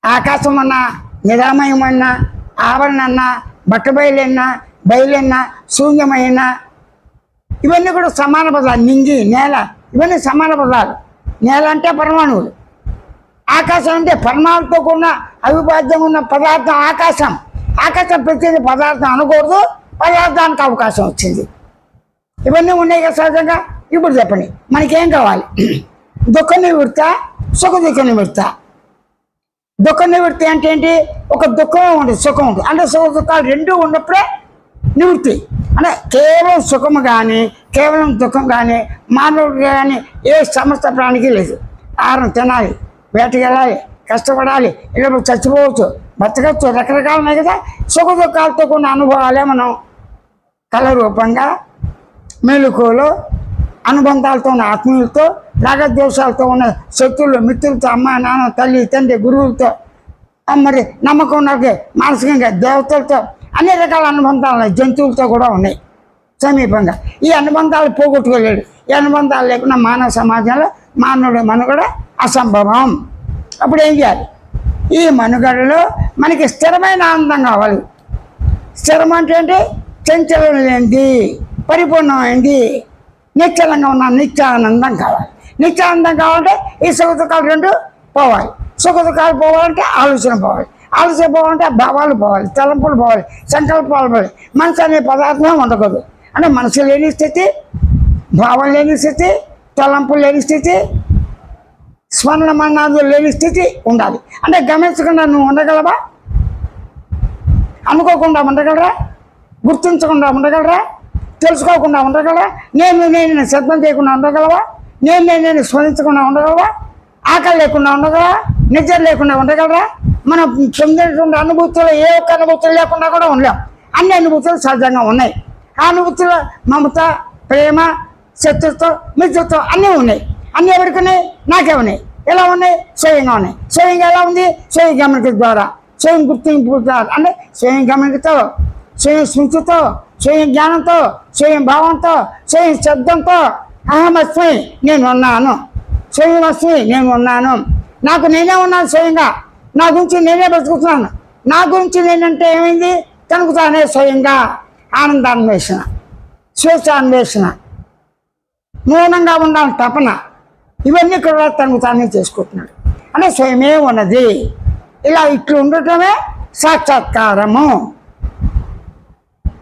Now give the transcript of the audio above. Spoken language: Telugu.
ఆకాశం అన్నా, నిరామయం అన్నా, ఆవరణ అన్నా, బట్టబయలన్నా, బయలన్నా, శూన్యమైనా ఇవన్నీ కూడా సమాన పదాలు. నింగి, నేల ఇవన్నీ సమాన పదాలు. నేల అంటే పరమాణువులు, ఆకాశం అంటే పరమాణువులతో కూడిన అవిభాజ్యంగా ఉన్న పదార్థం ఆకాశం. ఆకాశం ప్రతి పదార్థం అనకూడదు, పదార్థానికి అవకాశం వచ్చింది. ఇవన్నీ ఉన్నాయి కదా సహజంగా. ఇప్పుడు చెప్పండి, మనకేం కావాలి? దుఃఖ నివృత్త, సుఖ దుఃఖ నివృత్త. దుఃఖ నివృత్తి అంటే ఏంటి? ఒక దుఃఖం ఉంటుంది, సుఖం ఉంటుంది. అంటే సుఖ దుఃఖాలు రెండూ ఉన్నప్పుడే నివృత్తి. అంటే కేవలం సుఖము కానీ కేవలం దుఃఖం కానీ మానవుడికి కానీ ఏ సమస్త ప్రాణికి లేదు. ఆహారం తినాలి, వేటకి వెళ్ళాలి, కష్టపడాలి, ఇలా చచ్చిపోవచ్చు, బతకచ్చు, రకరకాలు ఉన్నాయి కదా. సుఖ దుఃఖాలతో కొన్ని అనుభవాలే మనం కళ రూపంగా మెలకువలో అనుబంధాలతో ఉన్న ఆత్మీయులతో, రాగద్వేషాలతో ఉన్న శత్రువులు, మిత్రులతో, అమ్మ నాన్న, తల్లి తండ్రి, గురువులతో, మరి నమ్మకం ఉన్నది మానసికంగా దేవతలతో అన్ని రకాల అనుబంధాలు జంతువులతో కూడా ఉన్నాయి సమీపంగా. ఈ అనుబంధాలు పోగొట్టుకోలేడు. ఈ అనుబంధాలు లేకుండా మానవ సమాజంలో మానవుడి మనుగడ అసంభవం. అప్పుడు ఏం చేయాలి? ఈ మనుగడలో మనకి స్థిరమైన ఆనందం కావాలి. స్థిరం అంటే ఏంటి? చంచలం లేనిది, పరిపూర్ణమైంది, నిశ్చలంగా ఉన్న నిత్యానందం కావాలి. నిత్యానందం కావాలంటే ఈ సుఖ దుఃఖాలు రెండు పోవాలి. సుఖ దుఃఖాలు పోవాలంటే ఆలోచన పోవాలి. ఆలోచన పోవాలంటే భావాలు పోవాలి, తలంపులు పోవాలి, సంకల్పాలు పోవాలి. మనసు అనే పదార్థం ఉండకూడదు. అంటే మనసు లేని స్థితి, భావం లేని స్థితి, తలంపులు లేని స్థితి, స్మరణ మన్నాదులు లేని స్థితి ఉండాలి. అంటే గమనించకుండా నువ్వు ఉండగలవా? అనుకోకుండా ఉండగలరా? గుర్తించకుండా ఉండగలరా? తెలుసుకోకుండా ఉండగలరా? నేను శ్రద్ధం చేయకుండా ఉండగలవా? నేను స్మరించకుండా ఉండగలవా? ఆకలి లేకుండా ఉండగలరా? నిద్ర లేకుండా ఉండగలరా? మనం పొందినటువంటి అనుభూతులు ఏ ఒక్క అనుభూతులు లేకుండా కూడా ఉండలేం. అన్ని అనుభూతులు సహజంగా ఉన్నాయి. ఆ అనుభూతులు మమత, ప్రేమ, శత్రుత్వం, మిత్రత్వం అన్నీ ఉన్నాయి. అన్నీ ఎవరికి ఉన్నాయి? నాకే ఉన్నాయి. ఎలా ఉన్నాయి? స్వయంగా ఉన్నాయి. స్వయంగా ఎలా ఉంది? స్వయం గమనిక ద్వారా, స్వయం గుర్తింపు ద్వారా. అంటే స్వయం గమనికతో, స్వయం స్మృతితో, స్వయం జ్ఞానంతో, స్వయం భావంతో, స్వయం శబ్దంతో అహమస్మి నేను ఉన్నాను, స్వయం అస్మి నేను ఉన్నాను, నాకు నేనే ఉన్నాను స్వయంగా, నా గురించి నేనే బతుకుతున్నాను. నా గురించి నేనంటే ఏమైంది? తనకు తానే స్వయంగా ఆనందాన్వేషణ, స్వేచ్ఛాన్వేషణ, మౌనంగా ఉండాలని తపన, ఇవన్నీ కూడా తనకు తానే చేసుకుంటున్నాడు. అంటే స్వయమే ఉన్నది. ఇలా ఇట్లు ఉండటమే సాక్షాత్కారము.